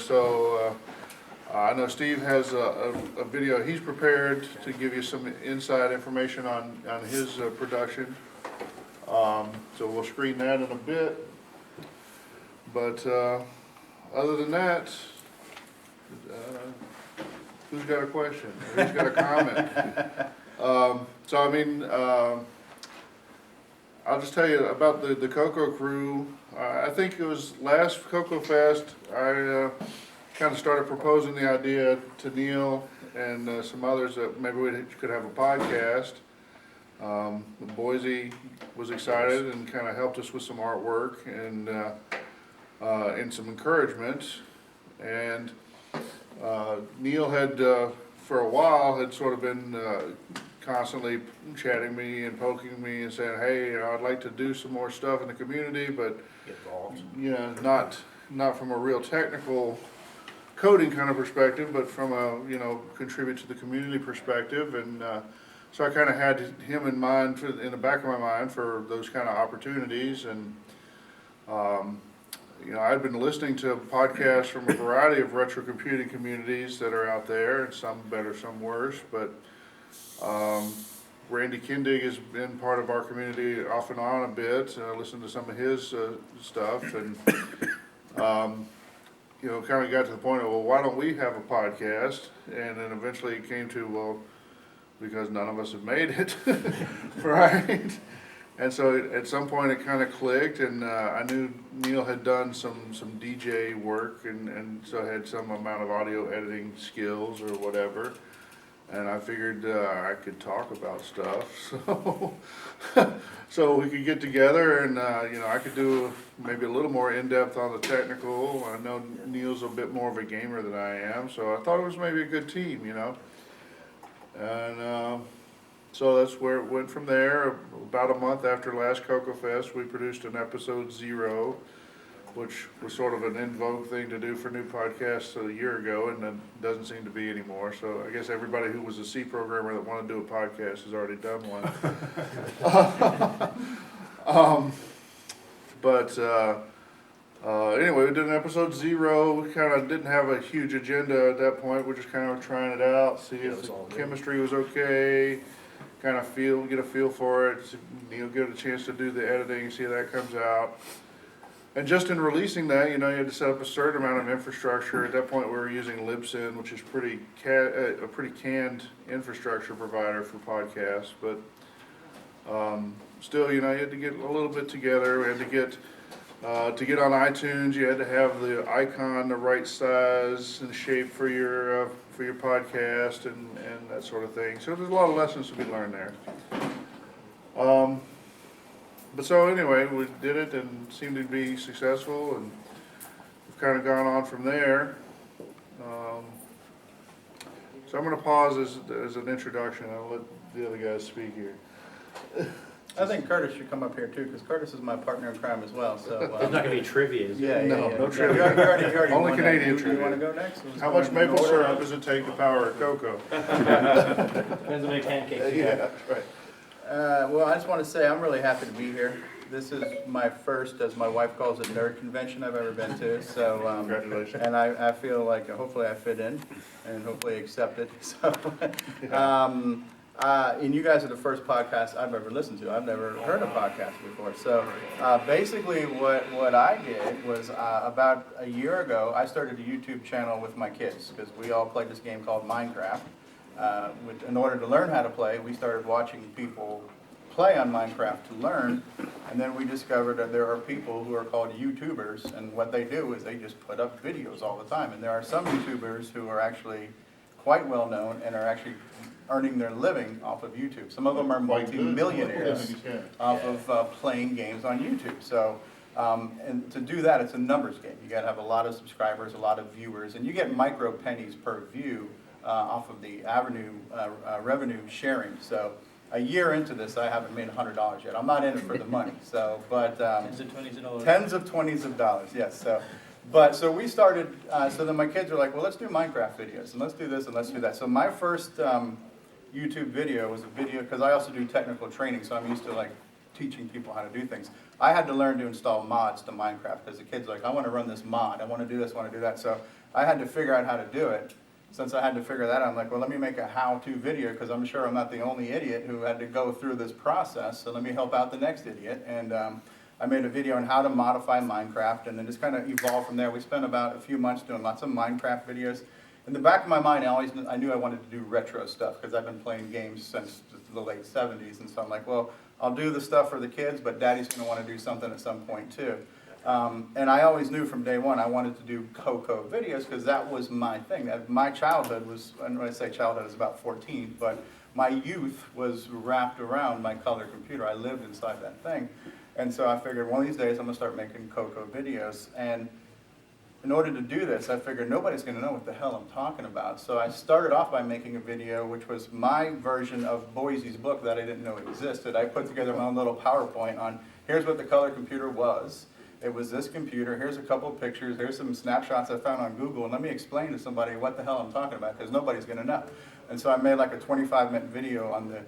so I know Steve has a video he's prepared to give you some inside information on his production. So we'll screen that in a bit. But other than that, who's got a question? Who's got a comment? So I mean, I'll just tell you about the CoCo Crew. I think it was last CoCoFEST, I kind of started proposing the idea to Neil and some others that maybe we could have a podcast. Boise was excited and kind of helped us with some artwork and some encouragement. And Neil had, for a while, had sort of been constantly chatting me and poking me and saying, hey, I'd like to do some more stuff in the community, but not from a real technical coding kind of perspective, but from a contribute to the community perspective. And so I kind of had him in mind, in the back of my mind, for those kind of opportunities. And I've been listening to podcasts from a variety of retro computing communities that are out there, and some better, some worse. But Randy Kindig has been part of our community off and on a bit. I listened to some of his stuff, and kind of got to the point of, well, why don't we have a podcast? And then eventually it came to, well, because none of us have made it, right? And so at some point it kind of clicked, and I knew Neil had done some DJ work, and so had some amount of audio editing skills or whatever. And I figured I could talk about stuff, so we could get together, and I could do maybe a little more in-depth on the technical. I know Neil's a bit more of a gamer than I am, so I thought it was maybe a good team, And so that's where it went from there. About a month after last CoCoFEST, we produced an episode 0, which was sort of an in vogue thing to do for new podcasts a year ago, and it doesn't seem to be anymore. So I guess everybody who was a C programmer that wanted to do a podcast has already done one. Anyway, we did an episode 0. We kind of didn't have a huge agenda at that point. We're just kind of trying it out, see if the chemistry was okay, kind of get a feel for it. Neil get a chance to do the editing, see how that comes out. And just in releasing that, you had to set up a certain amount of infrastructure. At that point, we were using Libsyn, which is a pretty canned infrastructure provider for podcasts. But still, you had to get a little bit together. We had to get on iTunes. You had to have the icon the right size and shape for your podcast and that sort of thing. So there's a lot of lessons to be learned there. But so anyway, we did it and seemed to be successful, and we've kind of gone on from there. So I'm going to pause as an introduction. I'll let the other guys speak here. I think Curtis should come up here too, because Curtis is my partner in crime as well. So there's not going to be trivia. No trivia. You already Only Canadian trivia. You want to go next? How much maple syrup does it take to power a cocoa? Depends on the pancakes. Yeah, that's right. Well, I just want to say I'm really happy to be here. This is my first, as my wife calls it, nerd convention I've ever been to. So, Congratulations. And I feel like hopefully I fit in and hopefully accepted. So, and you guys are the first podcast I've ever listened to. I've never heard a podcast before. So basically what I did was about a year ago, I started a YouTube channel with my kids because we all played this game called Minecraft. In order to learn how to play, we started watching people play on Minecraft to learn, and then we discovered that there are people who are called YouTubers, and what they do is they just put up videos all the time. And there are some YouTubers who are actually quite well known and are actually earning their living off of YouTube. Some of them are multi-millionaires off of playing games on YouTube. So, and to do that, it's a numbers game. You got to have a lot of subscribers, a lot of viewers, and you get micro pennies per view off of the revenue sharing. So a year into this, I haven't made $100 yet. I'm not in it for the money. So, but Tens of 20s of dollars. Tens of 20s of dollars, yes. So we started. So then my kids were like, "Well, let's do Minecraft videos, and let's do this, and let's do that." So my first YouTube video was a video because I also do technical training, so I'm used to like teaching people how to do things. I had to learn to install mods to Minecraft because the kid's like, I want to run this mod, I want to do this, I want to do that. So I had to figure out how to do it. Since I had to figure that out, I'm like, well, let me make a how-to video because I'm sure I'm not the only idiot who had to go through this process. So let me help out the next idiot. And I made a video on how to modify Minecraft, and then just kind of evolved from there. We spent about a few months doing lots of Minecraft videos. In the back of my mind, I knew I wanted to do retro stuff because I've been playing games since the late 70s. And so I'm like, well, I'll do the stuff for the kids, but Daddy's going to want to do something at some point too. And I always knew from day one I wanted to do CoCo videos because that was my thing. My childhood was, and when I say childhood, I was about 14, but my youth was wrapped around my color computer. I lived inside that thing. And so I figured one of these days I'm going to start making CoCo videos. And in order to do this, I figured nobody's going to know what the hell I'm talking about. So I started off by making a video which was my version of Boise's book that I didn't know existed. I put together my own little PowerPoint on here's what the color computer was. It was this computer, here's a couple of pictures, here's some snapshots I found on Google, and let me explain to somebody what the hell I'm talking about, because nobody's going to know. And so I made like a 25-minute video on the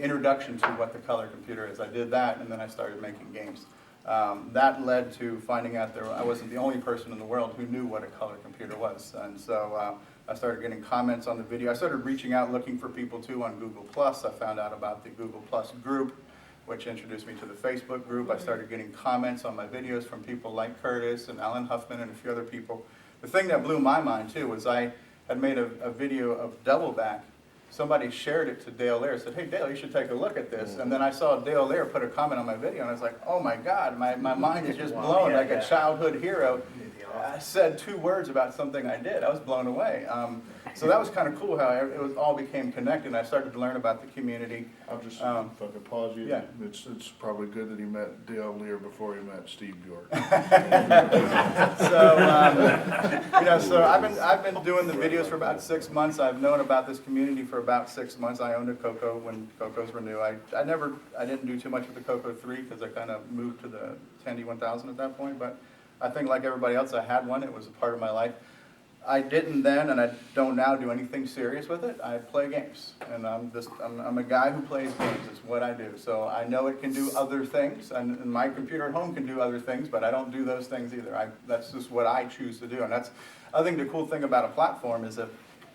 introduction to what the color computer is. I did that, and then I started making games. That led to finding out I wasn't the only person in the world who knew what a color computer was. And so I started getting comments on the video. I started reaching out, looking for people too on Google+. I found out about the Google+ group, which introduced me to the Facebook group. I started getting comments on my videos from people like Curtis and Alan Huffman and a few other people. The thing that blew my mind too was I had made a video of Double Back. Somebody shared it to Dale Lair, said, hey Dale, you should take a look at this. And then I saw Dale Lair put a comment on my video and I was like, oh my God, my mind is just blown like a childhood hero. I said 2 words about something I did. I was blown away. So that was kind of cool how it all became connected. I started to learn about the community. I'll just, if I could pause you, yeah. it's probably good that he met Dale Lear before he met Steve Bjork. So I've been doing the videos for about 6 months. I've known about this community for about 6 months. I owned a CoCo when CoCos were new. I didn't do too much with the CoCo 3 because I kind of moved to the Tandy 1000 at that point, but I think like everybody else, I had one. It was a part of my life. I didn't then, and I don't now do anything serious with it. I play games, and I'm a guy who plays games. It's what I do. So I know it can do other things, and my computer at home can do other things, but I don't do those things either. That's just what I choose to do, and I think the cool thing about a platform is that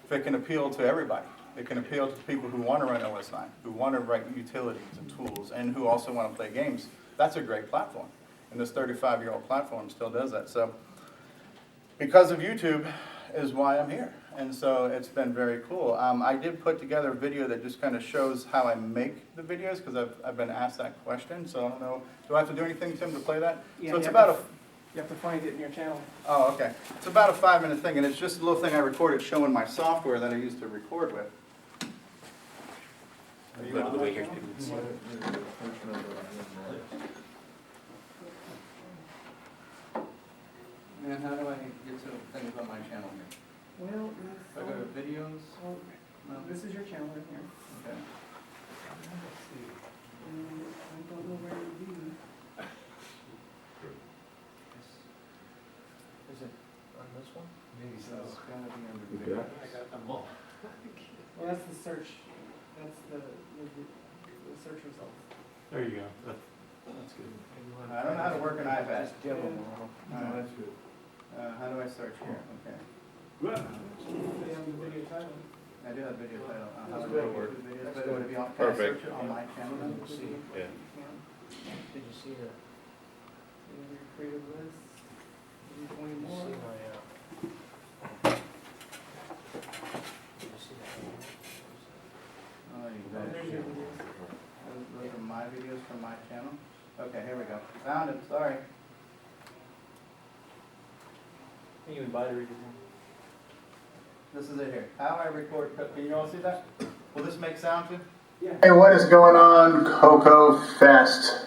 if it can appeal to everybody. It can appeal to people who want to run OS 9, who want to write utilities and tools, and who also want to play games. That's a great platform. And this 35-year-old platform still does that. So because of YouTube is why I'm here. And so it's been very cool. I did put together a video that just kind of shows how I make the videos because I've been asked that question. So I don't know, do I have to do anything, Tim, to play that? Yeah, so it's about you have to find it in your channel. Oh, okay. It's about a 5-minute thing, and it's just a little thing I recorded showing my software that I used to record with. Are you on the way here? People can see it. And how do I get to things on my channel here? Well, Do I go to videos? No. this is your channel right here. Okay. I don't know where it would be. Is it on this one? Maybe so. It's gotta be under video. I got them all. Well, that's the search. That's the search results. There you go. That's good. I don't know how to work an iPad. Yeah. That's good. How do I search here? Okay. Put it on the video title. I do have video title. How That's do I good. work videos? But would it be on, can I Perfect. search it on my channel then? Yeah. Did you see that? Your creative list. Maybe 20 more. Did you see that? Oh, you Oh, there's your bet. videos. Those are my videos from my channel. Okay, here we go. Found it, sorry. Can you invite her? This is it here. How I record, can you all see that? Will this make sound too? Yeah. Hey, what is going on, CoCoFEST?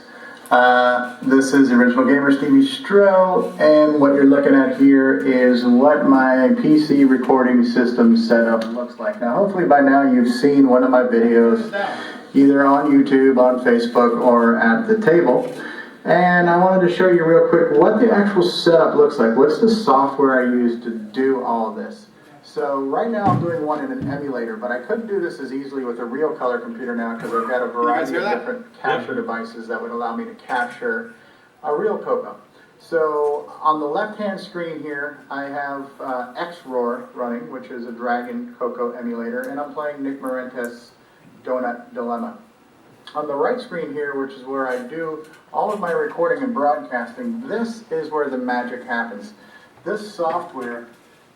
This is Original Gamer Stevie Stroh, and what you're looking at here is what my PC recording system setup looks like. Now, hopefully by now you've seen one of my videos either on YouTube, on Facebook, or at the table. And I wanted to show you real quick what the actual setup looks like. What's the software I use to do all of this? So right now I'm doing one in an emulator, but I couldn't do this as easily with a real color computer now because I've got a variety hear of that? different capture devices that would allow me to capture a real CoCo. So on the left-hand screen here, I have Xroar running, which is a Dragon CoCo emulator, and I'm playing Nick Marentes' Donut Dilemma. On the right screen here, which is where I do all of my recording and broadcasting, this is where the magic happens. This software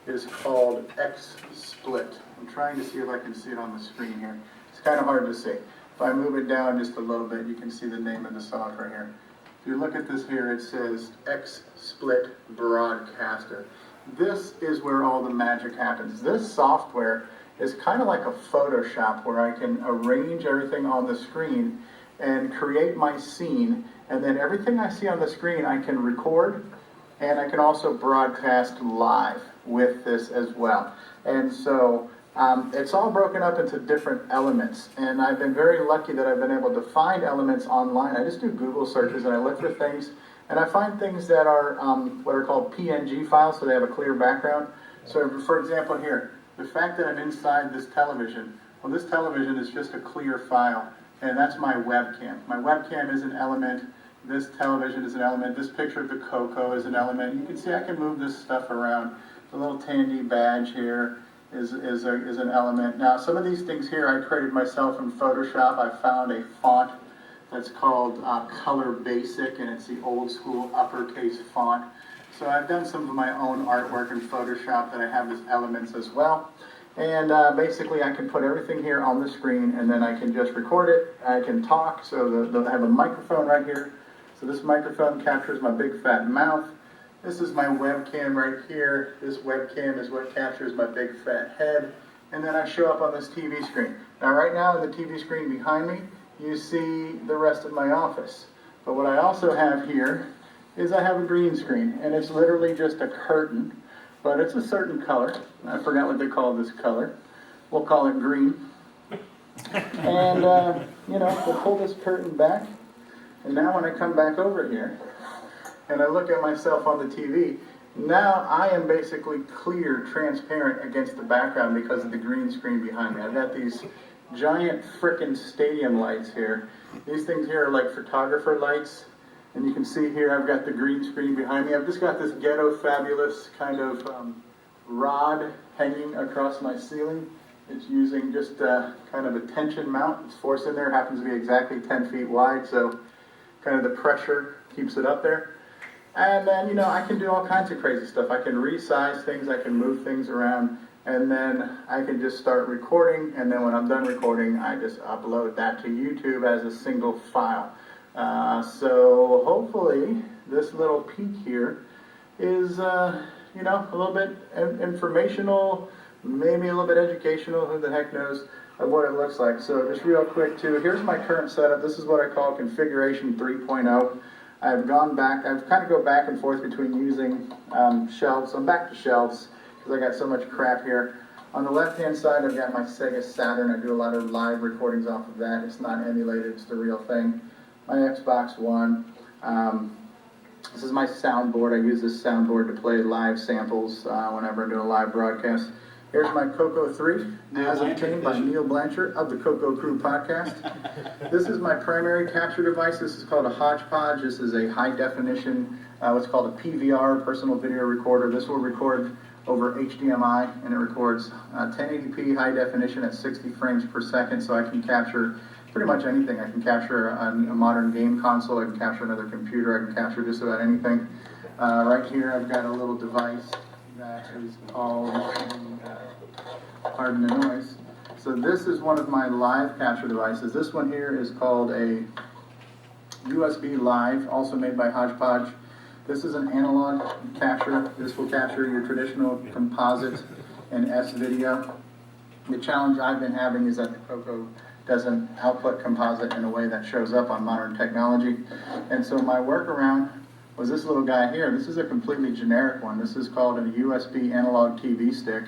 is called Xsplit. I'm trying to see if I can see it on the screen here. It's kind of hard to see. If I move it down just a little bit, you can see the name of the software here. If you look at this here, it says Xsplit Broadcaster. This is where all the magic happens. This software is kind of like a Photoshop where I can arrange everything on the screen and create my scene, and then everything I see on the screen I can record, and I can also broadcast live with this as well. And so it's all broken up into different elements, and I've been very lucky that I've been able to find elements online. I just do Google searches and I look for things, and I find things that are what are called PNG files, so they have a clear background. So for example here, the fact that I'm inside this television, well, this television is just a clear file, and that's my webcam. My webcam is an element. This television is an element. This picture of the CoCo is an element. You can see I can move this stuff around. The little Tandy badge here is an element. Now, some of these things here I created myself in Photoshop. I found a font that's called Color Basic, and it's the old school uppercase font. So I've done some of my own artwork in Photoshop that I have as elements as well. And basically I can put everything here on the screen, and then I can just record it. I can talk, so they'll have a microphone right here. So this microphone captures my big fat mouth. This is my webcam right here. This webcam is what captures my big fat head. And then I show up on this TV screen. Now right now in the TV screen behind me, you see the rest of my office. But what I also have here is I have a green screen, and it's literally just a curtain, but it's a certain color. I forgot what they call this color. We'll call it green. And, we'll pull this curtain back. And now when I come back over here, and I look at myself on the TV, now I am basically clear, transparent against the background because of the green screen behind me. I've got these giant frickin' stadium lights here. These things here are like photographer lights. And you can see here I've got the green screen behind me. I've just got this ghetto fabulous kind of rod hanging across my ceiling. It's using just kind of a tension mount. It's forced in there. It happens to be exactly 10 feet wide, so kind of the pressure keeps it up there. And then, I can do all kinds of crazy stuff. I can resize things, I can move things around, and then I can just start recording, and then when I'm done recording, I just upload that to YouTube as a single file. So hopefully this little peek here is, a little bit informational, maybe a little bit educational, who the heck knows, of what it looks like. So just real quick too, here's my current setup. This is what I call configuration 3.0. I've kind of go back and forth between using shelves. I'm back to shelves because I got so much crap here. On the left-hand side, I've got my Sega Saturn. I do a lot of live recordings off of that. It's not emulated, it's the real thing. My Xbox One. This is my soundboard. I use this soundboard to play live samples whenever I'm doing a live broadcast. Here's my CoCo 3, as obtained by Neil Blanchard of the CoCo Crew Podcast. This is my primary capture device. This is called a Hodgepodge. This is a high-definition, what's called a PVR, personal video recorder. This will record over HDMI, and it records 1080p high definition at 60 frames per second, so I can capture pretty much anything. I can capture a modern game console. I can capture another computer. I can capture just about anything. Right here, I've got a little device that is called, pardon the noise. So this is one of my live capture devices. This one here is called a USB Live, also made by Hodgepodge. This is an analog capture. This will capture your traditional composite and S-video. The challenge I've been having is that the CoCo doesn't output composite in a way that shows up on modern technology. And so my workaround was this little guy here. This is a completely generic one. This is called a USB analog TV stick.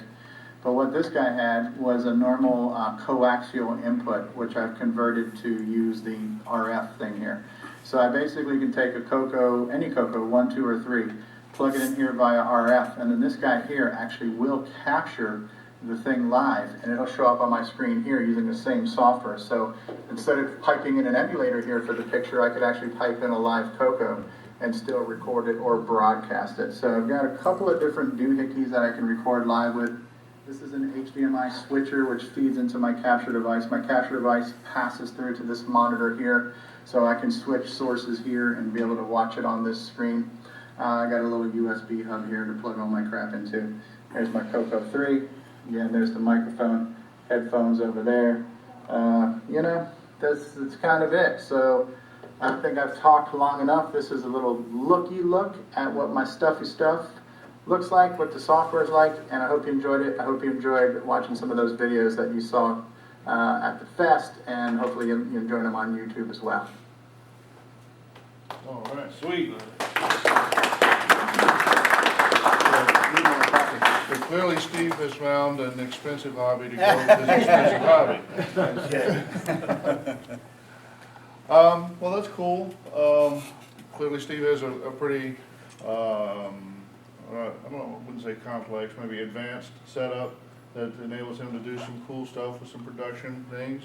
But what this guy had was a normal coaxial input, which I've converted to use the RF thing here. So I basically can take a CoCo, any CoCo, 1, 2, or 3, plug it in here via RF, and then this guy here actually will capture the thing live, and it'll show up on my screen here using the same software. So instead of piping in an emulator here for the picture, I could actually pipe in a live CoCo and still record it or broadcast it. So I've got a couple of different doohickeys that I can record live with. This is an HDMI switcher which feeds into my capture device. My capture device passes through to this monitor here, so I can switch sources here and be able to watch it on this screen. I got a little USB hub here to plug all my crap into. There's my CoCo 3. Again, there's the microphone, headphones over there. You know, that's kind of it. So I think I've talked long enough. This is a little looky look at what my stuffy stuff looks like, what the software is like, and I hope you enjoyed it. I hope you enjoyed watching some of those videos that you saw at the fest, and hopefully you enjoy them on YouTube as well. All right, sweet. So clearly Steve has found an expensive hobby to go with his expensive hobby. Well, that's cool. Clearly Steve has a pretty, I wouldn't say complex, maybe advanced setup that enables him to do some cool stuff with some production things.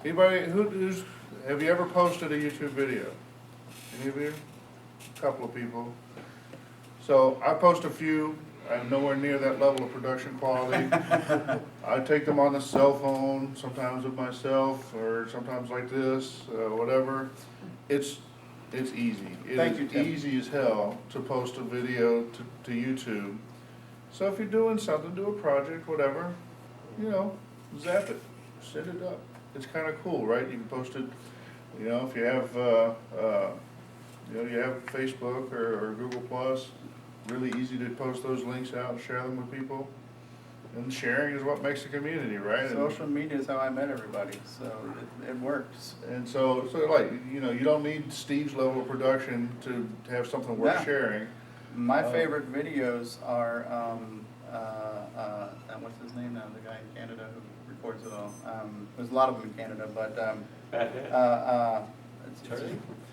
Anybody, have you ever posted a YouTube video? Any of you? A couple of people. So I post a few. I'm nowhere near that level of production quality. I take them on the cell phone, sometimes with myself, or sometimes like this, whatever. It's easy. Thank you, It Tim. is easy as hell to post a video to YouTube. So if you're doing something, do a project, whatever, you know, zap it, send it up. It's kind of cool, right? You can post it, you know, if you have, you have Facebook or Google Plus. Really easy to post those links out and share them with people. And sharing is what makes the community, right? Social media is how I met everybody, so it works. And so like, you know, you don't need Steve's level of production to have something worth Yeah. sharing. My favorite videos are, what's his name now, the guy in Canada who records it all. There's a lot of them in Canada, but,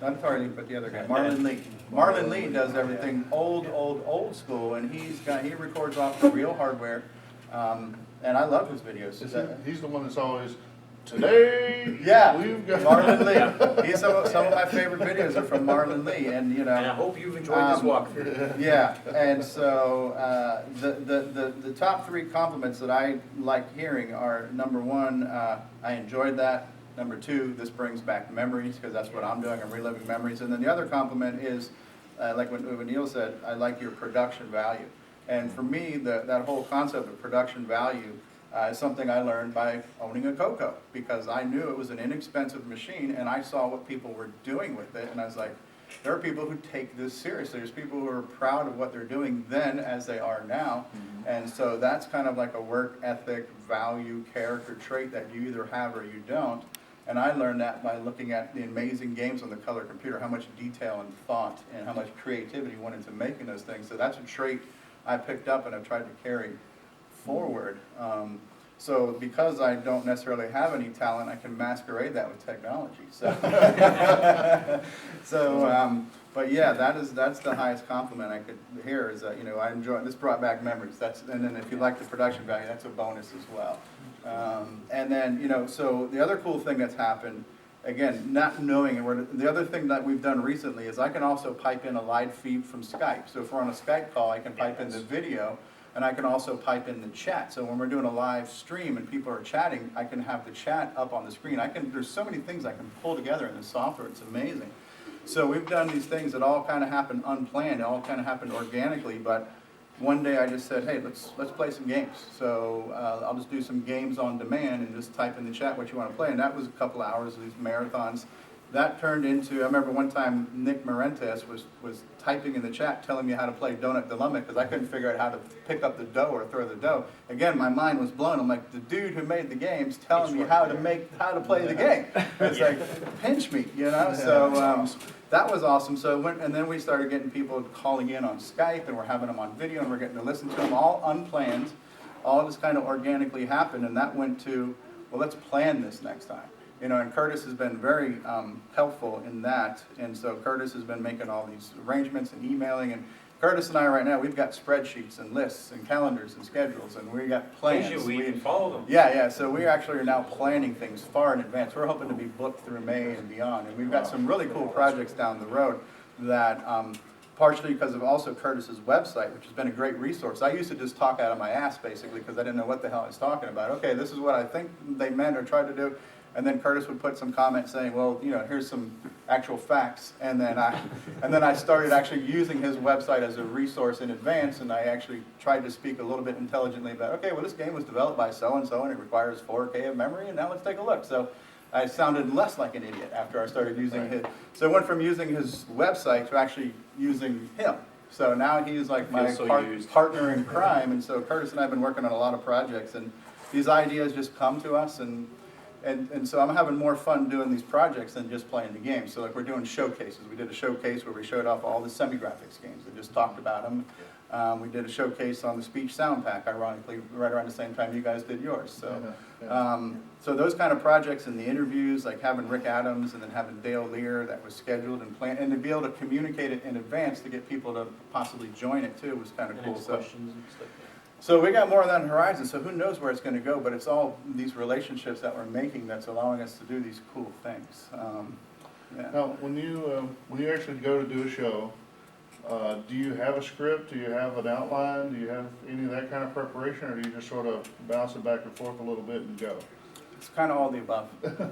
not Tarly, but the other guy, Marlon Lee. Marlon Lee does everything old school, and he records off the real hardware, and I love his videos. He's the one that's always, today, Yeah, we've got. Marlon Lee. Some of my favorite videos are from Marlon Lee, and you know. And I hope you've enjoyed this walkthrough. Yeah, and so the top three compliments that I like hearing are, number one, I enjoyed that. Number two, this brings back memories, because that's what I'm doing, I'm reliving memories. And then the other compliment is, like what Neil said, I like your production value. And for me, that whole concept of production value is something I learned by owning a CoCo, because I knew it was an inexpensive machine, and I saw what people were doing with it, and I was like, there are people who take this seriously. There's people who are proud of what they're doing then as they are now. Mm-hmm. And so that's kind of like a work ethic, value, character trait that you either have or you don't. And I learned that by looking at the amazing games on the color computer, how much detail and thought and how much creativity went into making those things. So that's a trait I picked up and I've tried to carry forward. So because I don't necessarily have any talent, I can masquerade that with technology. But yeah, that's the highest compliment I could hear, is that, you know, I enjoy, this brought back memories. And then if you like the production value, that's a bonus as well. And then, you know, so the other cool thing that's happened, again, not knowing it, the other thing that we've done recently is I can also pipe in a live feed from Skype. So if we're on a Skype call, I can pipe in the video, and I can also pipe in the chat. So when we're doing a live stream and people are chatting, I can have the chat up on the screen. There's so many things I can pull together in this software, it's amazing. So we've done these things that all kind of happen unplanned, all kind of happened organically, but one day I just said, hey, let's play some games. So I'll just do some games on demand and just type in the chat what you want to play. And that was a couple hours of these marathons. That turned into, I remember one time Nick Marentes was typing in the chat telling me how to play Donut Dilemma, because I couldn't figure out how to pick up the dough or throw the dough. Again, my mind was blown. I'm like, the dude who made the game's telling me how to play the game. It's like, pinch me, you know? So that was awesome. So and then we started getting people calling in on Skype, and we're having them on video, and we're getting to listen to them, all unplanned. All just kind of organically happened, and that went to, well, let's plan this next time. and Curtis has been very helpful in that. And so Curtis has been making all these arrangements and emailing. And Curtis and I right now, we've got spreadsheets and lists and calendars and schedules, and we got plans. We even follow them. Yeah, so we actually are now planning things far in advance. We're hoping to be booked through May and beyond. And we've got some really cool projects down the road that, partially because of also Curtis's website, which has been a great resource. I used to just talk out of my ass, basically, because I didn't know what the hell I was talking about. Okay, this is what I think they meant or tried to do. And then Curtis would put some comment saying, well, here's some actual facts. And then I started actually using his website as a resource in advance, and I actually tried to speak a little bit intelligently about, okay, well, this game was developed by so-and-so, and it requires 4K of memory, and now let's take a look. So I sounded less like an idiot after I started using his. So I went from using his website to actually using him. So now he's like my partner in crime. And so Curtis and I have been working on a lot of projects, and these ideas just come to us, and so I'm having more fun doing these projects than just playing the game. So like we're doing showcases. We did a showcase where we showed off all the semi-graphics games and just talked about them. We did a showcase on the Speech Sound Pack, ironically, right around the same time you guys did yours. So, so those kind of projects and the interviews, like having Rick Adams and then having Dale Lear, that was scheduled and planned, and to be able to communicate it in advance to get people to possibly join it too was kind of cool. So we got more of that on the horizon, so who knows where it's going to go, but it's all these relationships that we're making that's allowing us to do these cool things. Now, when you actually go to do a show, do you have a script? Do you have an outline? Do you have any of that kind of preparation, or do you just sort of bounce it back and forth a little bit and go? It's kind of all the above.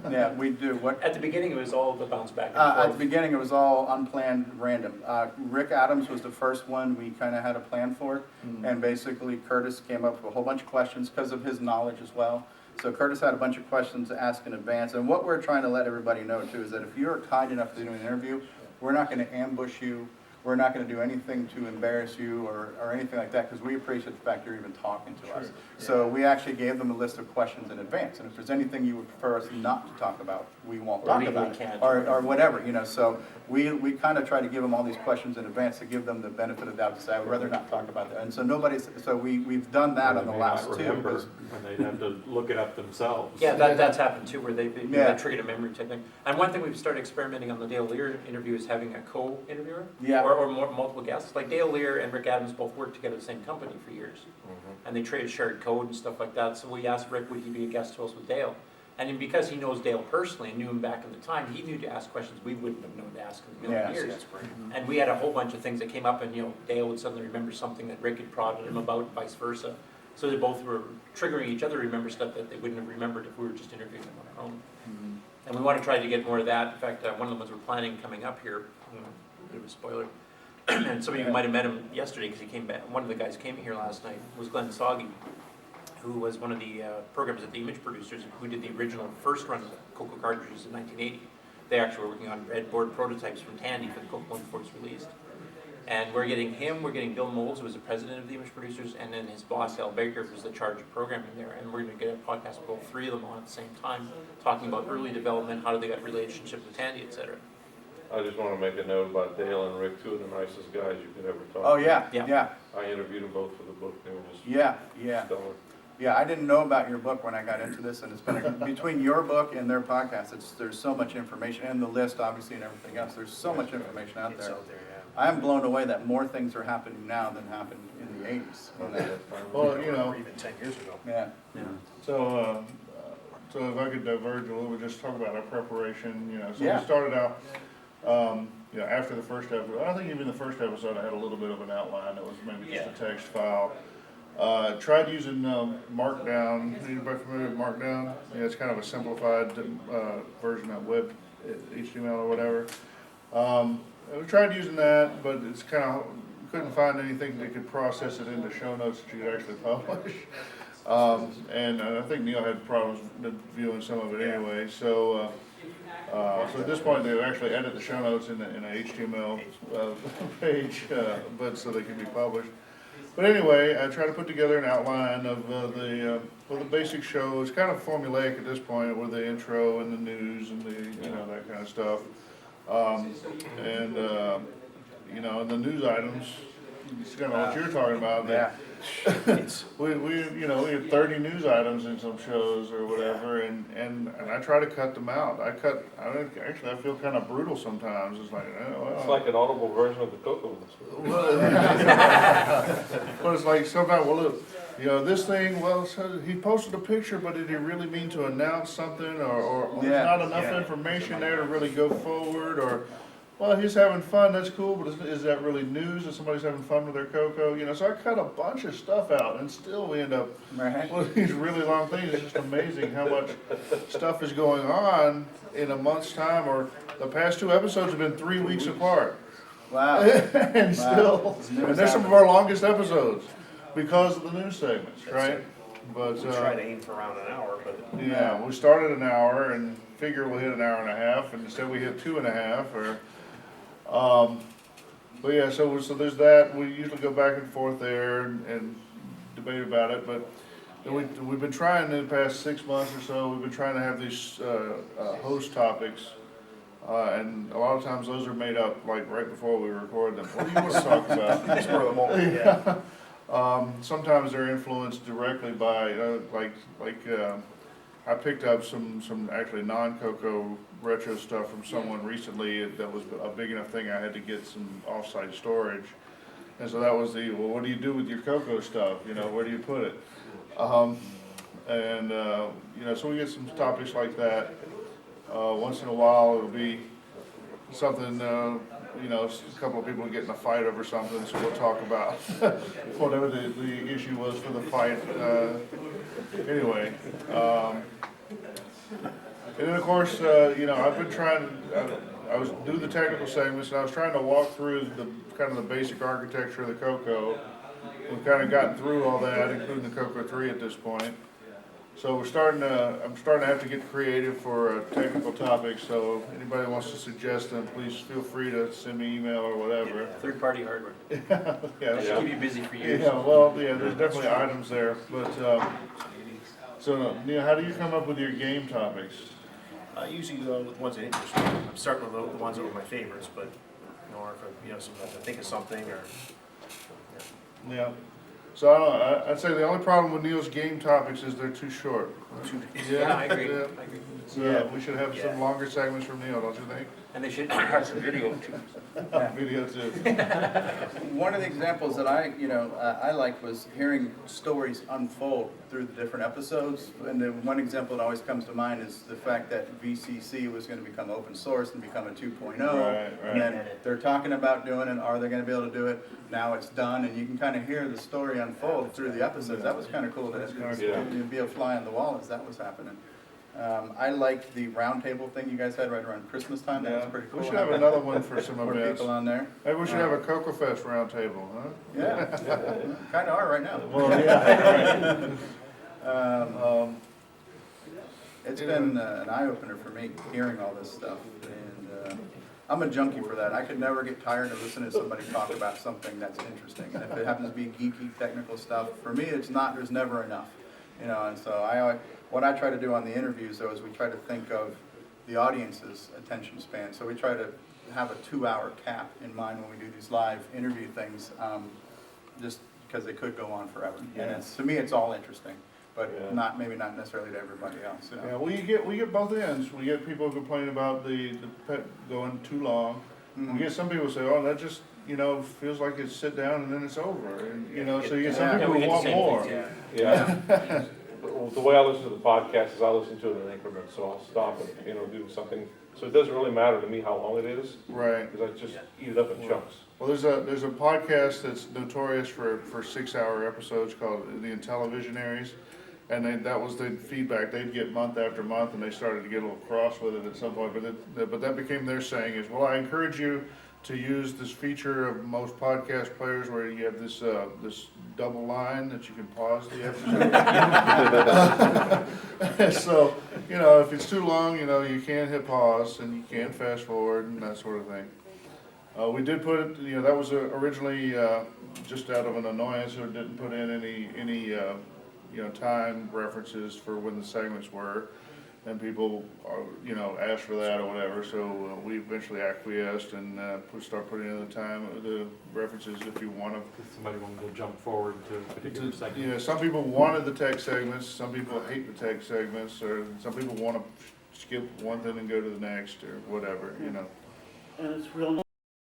Yeah, we do. At the beginning, it was all the bounce back and At the forth. beginning, it was all unplanned, random. Rick Adams was the first one we kind of had a plan for, and basically Curtis came up with a whole bunch of questions because of his knowledge as well. So Curtis had a bunch of questions to ask in advance, and what we're trying to let everybody know too is that if you're kind enough to do an interview, we're not going to ambush you. We're not going to do anything to embarrass you or anything like that, because we appreciate the fact you're even talking to us. So we actually gave them a list of questions in advance, and if there's anything you would prefer us not to talk about, we won't talk about it, or whatever, So we kind of try to give them all these questions in advance to give them the benefit of the doubt to say, I would rather not talk about that. And so we've done that on the last two. When they'd have to look it up themselves. Yeah, that's happened too, where they triggered a memory type thing. And one thing we've started experimenting on the Dale Lear interview is having a co-interviewer, or multiple guests. Like Dale Lear and Rick Adams both worked together at the same company for years, and they traded shared code and stuff like that. So we asked Rick, would he be a guest host with Dale? And then because he knows Dale personally and knew him back in the time, he knew to ask questions we wouldn't have known to ask in a million years. And we had a whole bunch of things that came up, and Dale would suddenly remember something that Rick had prodded him about, and vice versa. So they both were triggering each other to remember stuff that they wouldn't have remembered if we were just interviewing them on our own. And we want to try to get more of that. In fact, one of the ones we're planning coming up here, a bit of a spoiler, and some of you might have met him yesterday because he came back. One of the guys came here last night was Glenn Soggy, who was one of the programs at the Image Producers, who did the original first run of CoCo cartridges in 1980. They actually were working on breadboard prototypes from Tandy for the CoCo when it was released. And we're getting him, we're getting Bill Moles, who was the president of the Image Producers, and then his boss, Al Baker, who's the charge of programming there. And we're going to get a podcast with all three of them on at the same time, talking about early development, how do they got relationship with Tandy, etc. I just want to make a note about Dale and Rick, two of the nicest guys you could ever talk to. Oh, yeah. I interviewed them both for the book. They were just stellar. Yeah, I didn't know about your book when I got into this, and it's been between your book and their podcast, there's so much information, and the list, obviously, and everything else. There's so much information out there. I am blown away that more things are happening now than happened in the 80s. Well, or even 10 years ago. Yeah. So if I could diverge a little bit, just talk about our preparation, So Yeah. we started out, after the first episode. I think even the first episode I had a little bit of an outline. It was maybe just a text file. Tried using Markdown. Anybody familiar with Markdown? Yeah, it's kind of a simplified version of web HTML or whatever. We tried using that, but it's kind of, couldn't find anything that could process it into show notes that you could actually publish. And I think Neil had problems viewing some of it anyway. So at this point, they actually edit the show notes in an HTML page, but so they can be published. But anyway, I try to put together an outline of the basic show. It's kind of formulaic at this point, with the intro and the news and that kind of stuff. And the news items, it's kind of what you're talking about. we we had 30 news items in some shows or whatever, and I try to cut them out. I feel kind of brutal sometimes. It's like, It's like an audible version of the CoCo. but it's like sometimes, well, look, this thing, well, so he posted a picture, but did he really mean to announce something, or there's not enough information there to really go forward, or, well, he's having fun, that's cool, but is that really news that somebody's having fun with their CoCo? So I cut a bunch of stuff out, and still we end up with these really long things. It's just amazing how much stuff is going on in a month's time, or the past 2 episodes have been 3 weeks apart. Wow. And still, and they're some of our longest episodes because of the news segments, right? But We try to aim for around an hour, but yeah, we started an hour and figure we'll hit an hour and a half, and instead we hit 2.5. But yeah, so there's that. We usually go back and forth there and debate about it. But we've been trying in the past 6 months or so. We've been trying to have these host topics. And a lot of times those are made up like right before we record them. What do you want to talk about? spur of the moment, yeah. Sometimes they're influenced directly by I picked up some actually non-CoCo retro stuff from someone recently that was a big enough thing I had to get some off-site storage. And so that was what do you do with your CoCo stuff? Where do you put it? So we get some topics like that. Once in a while it'll be something, a couple of people get in a fight over something, so we'll talk about whatever the issue was for the fight. Anyway, and then of course, I've been trying, I was doing the technical segments, and I was trying to walk through the kind of the basic architecture of the CoCo. We've kind of gotten through all that, including the CoCo 3 at this point. So I'm starting to have to get creative for technical topics, so anybody wants to suggest them, please feel free to send me email or whatever. Third-party hardware. Yeah, Should keep you busy for years. there's definitely items there, but, so Neil, how do you come up with your game topics? I usually go with ones that interest me. I'm starting with the ones that were my favorites, but, or if sometimes I think of something, or, Yeah. So I don't know, I'd say the only problem with Neil's game topics is they're too short. Yeah, I agree. Yeah. I agree. So we should have some longer segments from Neil, don't you think? And they should have some video too. Video too. One of the examples that I liked was hearing stories unfold through the different episodes. And the one example that always comes to mind is the fact that VCC was going to become open source and become a 2.0. Right. And then they're talking about doing it. Are they going to be able to do it? Now it's done, and you can kind of hear the story unfold through the episodes. That was kind of cool to be a fly on the wall as that was happening. I liked the roundtable thing you guys had right around Christmas time. That was pretty cool. We should have another one for some More events. people on there. Maybe we should have a CoCoFEST roundtable, huh? Yeah, kind of are right now. Well, yeah. It's been an eye-opener for me, hearing all this stuff. And I'm a junkie for that. I could never get tired of listening to somebody talk about something that's interesting. And if it happens to be geeky, technical stuff, for me, there's never enough. And so what I try to do on the interviews, though, is we try to think of the audience's attention span. So we try to have a 2-hour cap in mind when we do these live interview things, just because they could go on forever. Yeah. And to me, it's all interesting, but maybe not necessarily to everybody else. Yeah, well, we get both ends. We get people who complain about the pet going too long. Mm-hmm. We get some people who say, oh, that just, feels like it's sit down and then it's over. And, so you get some people who want more. Yeah. Well, the way I listen to the podcast is I listen to it in increments, so I'll stop and, do something. So it doesn't really matter to me how long it is. Right. Because I just eat it up in chunks. Well, there's a podcast that's notorious for 6-hour episodes called The Intellivisionaries. And that was the feedback they'd get month after month, and they started to get a little cross with it at some point. But that became their saying is, well, I encourage you to use this feature of most podcast players where you have this double line that you can pause the episode. So, if it's too long, you can hit pause and you can fast forward and that sort of thing. We did put it, that was originally just out of an annoyance, or didn't put in any time references for when the segments were. and people are, asked for that or whatever, so we eventually acquiesced and, start putting in the references if you want to. If somebody wanted to jump forward to a particular segment. Some people wanted the tech segments, some people hate the tech segments, or some people want to skip one thing and go to the next, or whatever, And it's real